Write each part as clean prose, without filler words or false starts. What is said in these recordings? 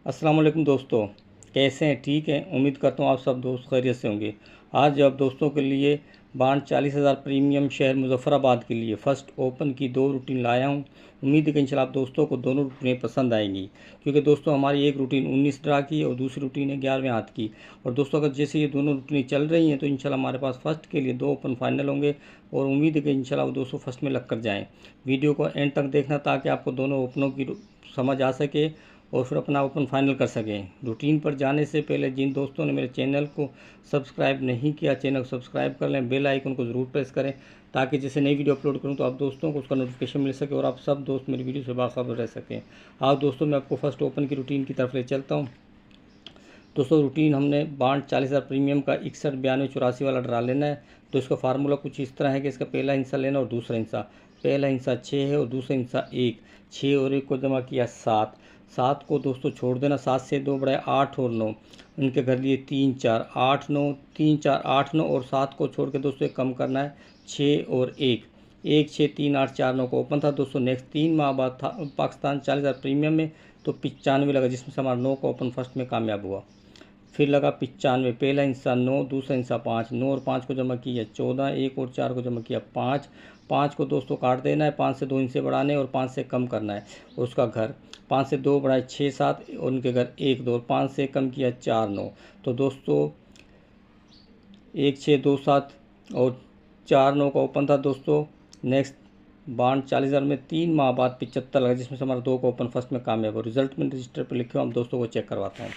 अस्सलाम वालेकुम दोस्तों, कैसे हैं? ठीक हैं। उम्मीद करता हूँ आप सब दोस्त खैरियत से होंगे। आज आप दोस्तों के लिए बांड 40,000 प्रीमियम शहर मुजफ्फराबाद के लिए फ़र्स्ट ओपन की 2 रूटीन लाया हूँ। उम्मीद है कि इंशाल्लाह आप दोस्तों को दोनों रूटीनें पसंद आएंगी, क्योंकि दोस्तों हमारी एक रूटीन 19 ड्रा की है और दूसरी रूटीन है 11वें हाथ की। और दोस्तों अगर जैसे ये दोनों रूटीनें चल रही हैं तो इंशाल्लाह हमारे पास फ़र्स्ट के लिए 2 ओपन फाइनल होंगे और उम्मीद है कि इंशाल्लाह वो दोस्तों फर्स्ट में लग कर जाएँ। वीडियो को एंड तक देखना ताकि आपको दोनों ओपनों की समझ आ सके और फिर अपना ओपन फाइनल कर सकें। रूटीन पर जाने से पहले जिन दोस्तों ने मेरे चैनल को सब्सक्राइब नहीं किया, चैनल को सब्सक्राइब कर लें, बेल आइकन को ज़रूर प्रेस करें ताकि जैसे नई वीडियो अपलोड करूं तो आप दोस्तों को उसका नोटिफिकेशन मिल सके और आप सब दोस्त मेरी वीडियो से बाखबर रह सकें। आप दोस्तों मैं आपको फर्स्ट ओपन की रूटीन की तरफ ले चलता हूँ। दोस्तों रूटीन हमने बांड 40,000 प्रीमियम का 61, 92, 84 वाला ड्रा लेना है। तो इसका फार्मूला कुछ इस तरह है कि इसका पहला हिस्सा लेना और दूसरा हिस्सा। पहला हिस्सा 6 है और दूसरा हिस्सा 1। 6 और 1 को जमा किया 7। 7 को दोस्तों छोड़ देना। 7 से 2 बढ़ाए 8 और 9। उनके घर लिए 3, 4, 8, 9, 3, 4, 8, 9 और 7 को छोड़ के दोस्तों एक कम करना है 6 और 1। 1, 6, 3, 8, 4, 9 को ओपन था दोस्तों। नेक्स्ट 3 माह बाद था पाकिस्तान 40,000 प्रीमियम में, तो 95 लगा, जिसमें से हमारा 9 का ओपन फर्स्ट में कामयाब हुआ। फिर लगा 95। पहला हिस्सा 9, दूसरा हिस्सा 5। 9 और 5 को जमा किया 14। 1 और 4 को जमा किया 5। 5 को दोस्तों काट देना है, 5 से 2 हिस्से बढ़ाने और 5 से कम करना है उसका घर। 5 से 2 बढ़ाए 6, 7 और उनके घर 1, 2 और 5 से कम किया 4, 9। तो दोस्तों 1, 6, 2, 7 और 4, 9 का ओपन था दोस्तों। नेक्स्ट बांड 40,000 में 3 माह बाद 75 लगा, जिसमें से हमारा 2 का ओपन फर्स्ट में कामयाब हो। रिजल्ट में रजिस्टर पर लिखे हम दोस्तों को चेक करवाता हूँ।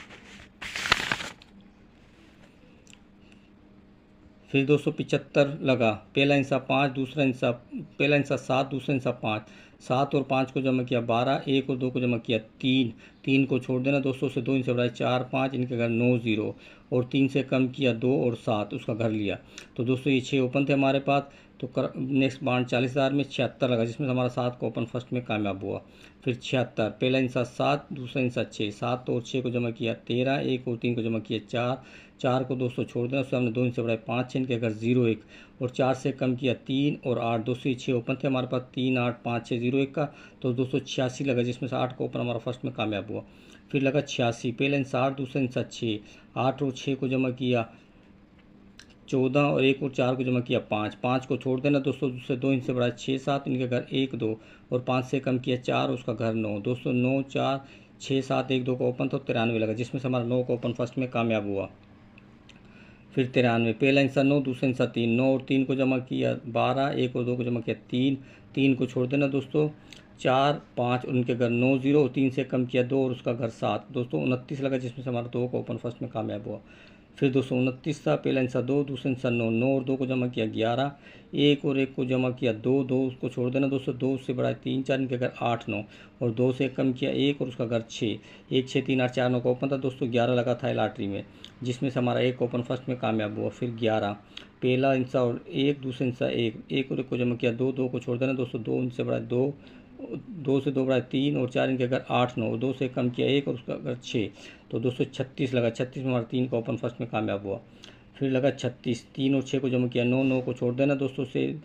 फिर 275 लगा। पहला हिस्सा 5, दूसरा हिस्सा पहला हिस्सा 7, दूसरा हिस्सा 5। 7 और 5 को जमा किया 12। 1 और 2 को जमा किया 3। 3 को छोड़ देना दोस्तों, से 2 हिस्से बढ़ाए 4, 5, इनके घर 9, 0 और 3 से कम किया 2 और 7, उसका घर लिया। तो दोस्तों ये 6 ओपन थे हमारे पास। तो नेक्स्ट बांड 40,000 में 76 लगा, जिसमें हमारा 7 का ओपन फर्स्ट में कामयाब हुआ। फिर 76। पहला हिस्सा 7, दूसरा हिस्सा 6। 7 और 6 को जमा किया 13। 1 और 3 को जमा किया 4। 4 को दोस्तों छोड़ देना, उससे हमने 2 हिस्से बढ़ाए 5, 6, इनके अगर 0, 1 और 4 से कम किया 3 और 8। दोस्तों ये 6 ओपन थे हमारे पास, 3, 8, 5, 6, 0, 1 का। तो दोस्तों 86 लगा, जिसमें से 8 का ओपन हमारा फर्स्ट में कामयाब हुआ। फिर लगा 86। पहला हिस्सा 8, दूसरा हिस्सा 6। 8 और 6 को जमा किया 14 और 1 और 4 को जमा किया 5। 5 को छोड़ देना दोस्तों, दूसरे 2 हिस्से बढ़ाए 6, 7, इनके घर 1, 2 और 5 से कम किया 4, उसका घर 9। दोस्तों 9, 4, 6, 7, 1, 2 का ओपन था, 93 लगा, जिसमें से हमारा 9 का ओपन फर्स्ट में कामयाब हुआ। फिर 93। पहला हिस्सा 9, दूसरा हिस्सा 3। 9 और 3 को जमा किया 12। 1 और 2 को जमा किया 3। 3 को छोड़ देना दोस्तों, 4, 5 और उनके घर 9, 0 और 3 से कम किया 2 और उसका घर 7। दोस्तों 29 लगा, जिसमें से हमारा 2 का ओपन फर्स्ट में कामयाब हुआ। फिर दोस्तों 29 था। पहला हिस्सा 2, दूसरा हिस्सा 9। 9 और 2 को जमा किया 11। 1 और 1 को जमा किया 2। 2 उसको छोड़ देना दोस्तों, 2 उससे बढ़ाए 3, 4, इनके घर 8, 9 और 2 से कम किया 1 और उसका घर 6। 1, 6, 3, 8, 4, 9 का ओपन था दोस्तों। 11 लगा था लॉटरी में, जिसमें से हमारा 1 ओपन फर्स्ट में कामयाब हुआ। फिर 11। पहला हिस्सा और 1, दूसरा हिस्सा 1। 1 और 1 को जमा किया 2। 2 को छोड़ देना दोस्तों, 2 इनसे बढ़ाए 2। 2 से 2 बढ़ाए 3 और 4, इनके घर 8, 9 और 2 से कम किया 1 और उसका घर 6। तो दोस्तों 36 लगा। 36 में हमारा 3 का ओपन फर्स्ट में कामयाब हुआ। फिर लगा 36। 3 और 6 को जमा किया 9। 9 को छोड़ देना दोस्तों, से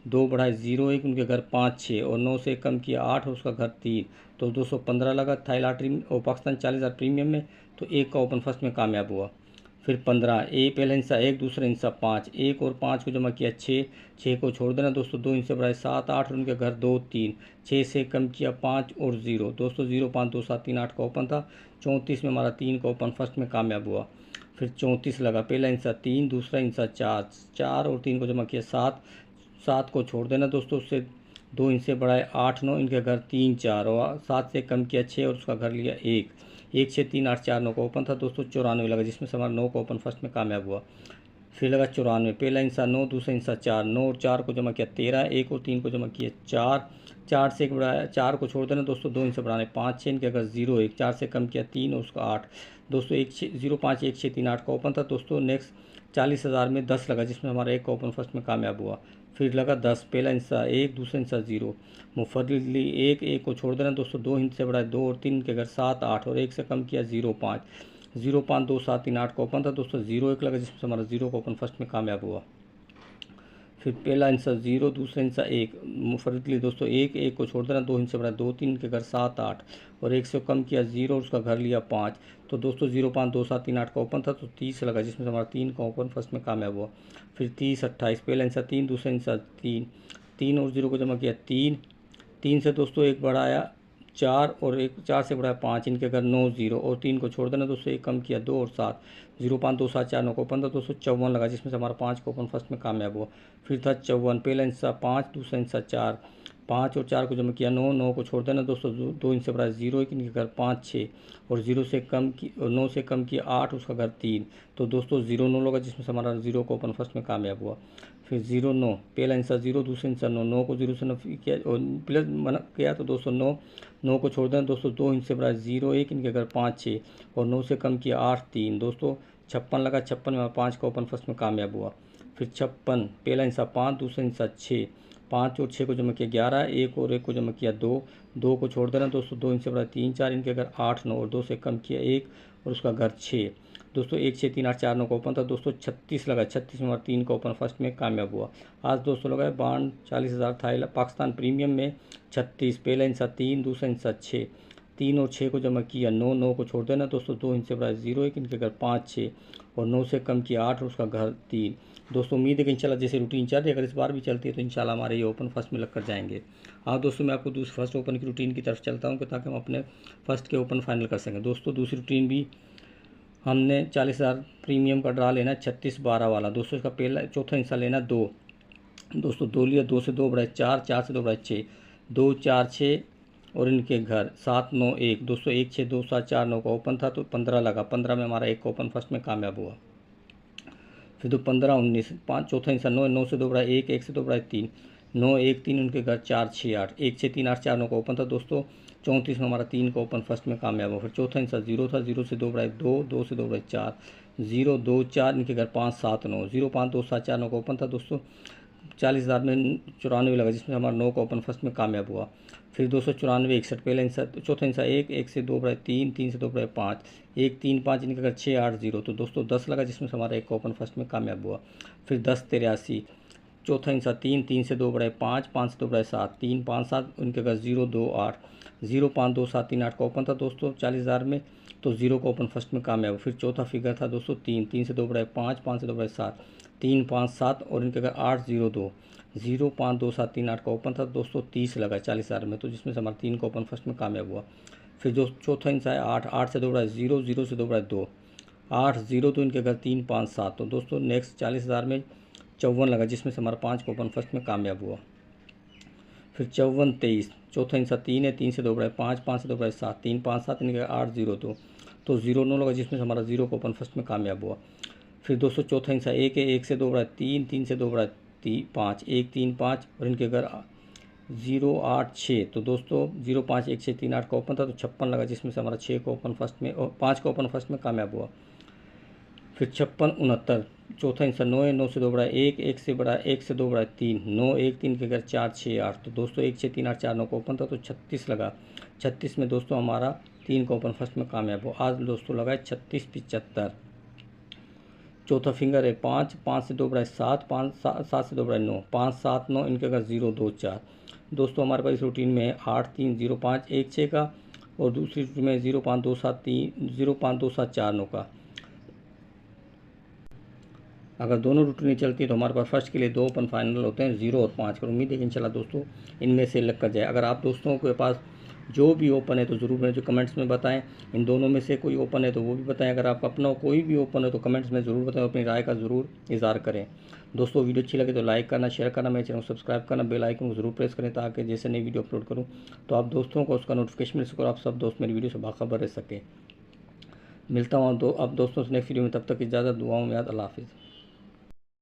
2 बढ़ाए 0, 1, उनके घर 5, 6 और 9 से कम किया 8 और उसका घर 3। तो 215 लगा थाई लॉटरी और पाकिस्तान 40,000 प्रीमियम में, तो 1 का ओपन फर्स्ट में कामयाब हुआ। फिर 15। पहला हिस्सा 1, दूसरा हिस्सा 5। 1 और 5 को जमा किया 6। 6 को छोड़ देना दोस्तों, 2 हिस्से बढ़ाए 7, 8 और उनके घर 2, 3। 6 से कम किया 5 और 0। दोस्तों 0, 5, 2, 7, 3, 8 का ओपन था। 34 में हमारा 3 का ओपन फर्स्ट में कामयाब हुआ। फिर 34 लगा। पहला हिस्सा 3, दूसरा हिस्सा 4। 4 और 3 को जमा किया 7। 7 को छोड़ देना दोस्तों, उससे 2 हिस्से बढ़ाए 8, 9, इनके घर 3, 4 और 7 से कम किया 6 और उसका घर लिया 1। 1, 6, 3, 8, 4, 9 का ओपन था दोस्तों। 94 लगा, जिसमें से हमारा 9 का ओपन फर्स्ट में कामयाब हुआ। फिर लगा 94। पहला हिस्सा 9, दूसरा हिस्सा 4। 9 और 4 को जमा किया 13। 1 और 3 को जमा किया 4। 4 से एक बढ़ाया 4 को छोड़ देना दोस्तों, 2 हिस्से बढ़ाने 5, 6, इनके अगर 0, 1। 4 से कम किया 3 और उसका 8। दोस्तों 1, 6, 0, 5, 1, 6, 3, 8 का ओपन था दोस्तों। नेक्स्ट 40,000 में 10 लगा, जिसमें हमारा 1 का ओपन फर्स्ट में कामयाब हुआ। फिर लगा 10। पहला हिस्सा 1, दूसरा हिस्सा 0। मुफर्रिली 1। 1 को छोड़ देना दोस्तों, 2 हिस्से बढ़ाए 2 और 3 के अगर 7, 8 और 1 से कम किया 0, 5। 0, 5, 2, 7, 3, 8 का ओपन था दोस्तों। 0, 1 लगा, जिसमें से हमारा 0 का ओपन फर्स्ट में कामयाब हुआ। फिर पहला हिस्सा 0, दूसरा हिस्सा 1, मुफरतली दोस्तों 1, 1 को छोड़ देना, 2 हिस्से बढ़ाए 2, 3 के घर 7, 8 और 1 से कम किया 0 और उसका घर लिया 5। तो दोस्तों 0, 5, 2, 7, 3, 8 का ओपन था तो 30 लगा, जिसमें से हमारा 3 का ओपन फर्स्ट में कामयाब हुआ। फिर 30, 28, पहला हिस्सा 3, दूसरा हिस्सा 3, 3 और 0 को जमा किया 3, 3 से दोस्तों 1 बढ़ाया 4 और 1, 4 से बढ़ाया 5, इनके घर 9, 0 और 3 को छोड़ देना दोस्तों, 1 कम किया 2 और 7, 0, 5, 2, 7, 4, 9 का ओपन था दोस्तों 54 लगा, जिसमें से हमारा 5 का ओपन फर्स्ट में कामयाब हुआ। फिर था 54, पहला हिस्सा 5, दूसरा हिस्सा 4, 5 और 4 को जमा किया 9, 9 को छोड़ देना दोस्तों, 2 हिस्से बढ़ाया 0, 1 इनके घर 5, 6 और 0 से कम की 9 से कम किया 8, उसका घर 3। तो दोस्तों 0, 9 लगा, जिसमें से हमारा 0 का ओपन फर्स्ट में कामयाब हुआ। फिर 0, 9, पहला हिस्सा 0, दूसरा हिस्सा 9, 9 को 0 से नफी किया और प्लस मना किया तो दोस्तों 9, 9 को छोड़ देना दोस्तों, 2 हिस्से बढ़ाया 0, 1 इनके घर 5, 6 और 9 से कम किया 8, 3। दोस्तों 56 लगा, 56 में 5 का ओपन फर्स्ट में कामयाब हुआ। फिर 56, पहला हिस्सा 5, दूसरा हिस्सा 6, 5 और 6 को जमा किया 11, 1 और 1 को जमा किया 2, 2 को छोड़ देना दोस्तों, 2 हिस्से बढ़ाया 3, 4 इनके घर 8, 9 और 2 से कम किया 1 और उसका घर 6। दोस्तों 1, 6, 3, 8, 4, 9 का ओपन था दोस्तों 36 लगा, 36 में हमारा 3 का ओपन फर्स्ट में कामयाब हुआ। आज दोस्तों लगा बांड 40,000 था पाकिस्तान प्रीमियम में 36, पहला हिस्सा 3, दूसरा हिस्सा 6, 3 और 6 को जमा किया 9, 9 को छोड़ देना दोस्तों, 2 हिस्से बढ़ाया 0, 1 इनके घर 5, 6 और 9 से कम किया 8 और उसका घर 3। दोस्तों उम्मीद है कि इंशाल्लाह जैसे रूटीन चल रही है अगर इस बार भी चलती है तो इंशाल्लाह हमारे ये ओपन फर्स्ट में लग कर जाएंगे। हाँ दोस्तों मैं आपको दूसरे फर्स्ट ओपन की रूटीन की तरफ चलता हूँ कि ताकि हम अपने फर्स्ट के ओपन फाइनल कर सकें। दोस्तों दूसरी रूटीन भी हमने 40,000 प्रीमियम का ड्रा लेना है 36-12 वाला। दोस्तों इसका पहला चौथा हिस्सा लेना 2, दोस्तों 2 लिया, 2 से 2 बढ़ाए 4, 4 से 2 बढ़ाए 6, 2, 4, 6 और इनके घर 7, 9, 1। दोस्तों 1, 6, 2, 7, 4, 9 का ओपन था तो 15 लगा, 15 में हमारा 1 का ओपन फर्स्ट में कामयाब हुआ। फिर तो 15, 19, 5 चौथा हिस्सा 9, 9 से 2 बढ़ाए 1, 1 से 2 बढ़ाए 3, 9, 1, 3 उनके घर 4, 6, 8, 1, 6, 3, 8, 4, 9 का ओपन था दोस्तों 34 में हमारा 3 का ओपन फर्स्ट में कामयाब हुआ। फिर चौथा हिस्सा 0 था, 0 से 2 बढ़ाए 2, 2 से 2 बढ़ाए 4, 0, 2, 4 इनके घर 5, 7, 9, 0, 5, 2, 7, 4, 9 का ओपन था दोस्तों 40,000 में 94 लगा, जिसमें हमारा 9 का ओपन फर्स्ट में कामयाब हुआ। फिर 294, 61, पहला हिस्सा चौथा हिस्सा 1, 1 से 2 बढ़ाए 3, 3 से 2 बढ़ाए 5, 1, 3, 5 इनके घर 6, 8, 0। तो दोस्तों 10 लगा, जिसमें से हमारा 1 का ओपन फर्स्ट में कामयाब हुआ। फिर 10, 83, चौथा हिस्सा 3, 3 से 2 बढ़ाए 5, 5 से 2 बढ़ाए 7, 3, 5, 7 उनके घर 0, 2, 8, 0, 5, 2, 7, 3, 8 का ओपन था दोस्तों 40,000 में तो 0 का ओपन फर्स्ट में कामयाब। फिर चौथा फिगर था दोस्तों 3, 3 से 2 बढ़ाए 5, 5 से 2 बढ़ाए 7, 3, 5, 7 और इनके घर 8, 0, 2, 0, 5, 2, 7, 3, 8 का ओपन था दोस्तों 30 लगा 40,000 में, तो जिसमें से हमारा 3 का ओपन फर्स्ट में कामयाब हुआ। फिर जो चौथा हिस्सा है 8, 8 से 2 बढ़ाए 0, 0 से 2 बढ़ाए 2, 8, 0 तो इनके घर 3, 5, 7। तो दोस्तों नेक्स्ट 40,000 में 54 लगा, जिसमें से हमारा 5 का ओपन फर्स्ट में कामयाब हुआ। फिर 54, 23, चौथा हिस्सा 3 है, 3 से 2 बढ़ाए 5, 5 से 2 बढ़ाए 7, 3, 5, 7 इनके 8, 0, 2 तो 0, 9 लगा, जिसमें से हमारा 0 का ओपन फर्स्ट में कामयाब हुआ। फिर दोस्तों चौथा हिस्सा 1 है, 1 से 2 बढ़ाए 3, 3 से 2 बढ़ाए 5, 1, 3, 5 और इनके घर 0, 8, 6। तो दोस्तों 0, 5, 1, 6, 3, 8 का ओपन था तो 56 लगा, जिसमें से हमारा 6 का ओपन फर्स्ट में और 5 का ओपन फर्स्ट में कामयाब हुआ। फिर 56, 69, चौथा हिस्सा 9 है, 9 से 2 बढ़ाए 1, 1 से बढ़ाए 1 से 2 बढ़ाए 3, 9, 1, 3 के घर 4, 6, 8। तो दोस्तों 1, 6, 3, 8, 4, 9 का ओपन था तो 36 लगा, 36 में दोस्तों हमारा 3 का ओपन फर्स्ट में कामयाब हुआ। आज दोस्तों लगा है 36, 75, चौथा फिंगर है 5, 5 से 2 बढ़ाए 7, 5, 7 से 2 बढ़ाए 9, 5, 7, 9 इनके घर 0, 2, 4। दोस्तों हमारे पास इस रूटीन में है 8, 3, 0, 5, 1, 6 का और दूसरी रूटीन में 0, 5, 2, 7, 3, 0, 5, 2, 7, 4, 9 का। अगर दोनों रूटीनें चलती हैं तो हमारे पास फर्स्ट के लिए 2 ओपन फाइनल होते हैं 0 और 5 का। उम्मीद है कि इंशाल्लाह दोस्तों इनमें से लग कर जाए। अगर आप दोस्तों के पास जो भी ओपन है तो ज़रूर मुझे कमेंट्स में बताएं, इन दोनों में से कोई ओपन है तो वो भी बताएं। अगर आपका अपना कोई भी ओपन है तो कमेंट्स में ज़रूर बताएं, अपनी राय का ज़रूर इज़हार करें। दोस्तों वीडियो अच्छी लगे तो लाइक करना, शेयर करना, मेरे चैनल को सब्सक्राइब करना, बेल आइकन को ज़रूर प्रेस करें ताकि जैसे नई वीडियो अपलोड करूँ तो आप दोस्तों को उसका नोटिफिकेशन मिल सके और आप सब दोस्त मेरी वीडियो से बाखबर रह सकें। मिलता हूँ अब दोस्तों से नेक्स्ट वीडियो में, तब तक इजाज़त, दुआओं में याद, अल्लाह हाफिज़।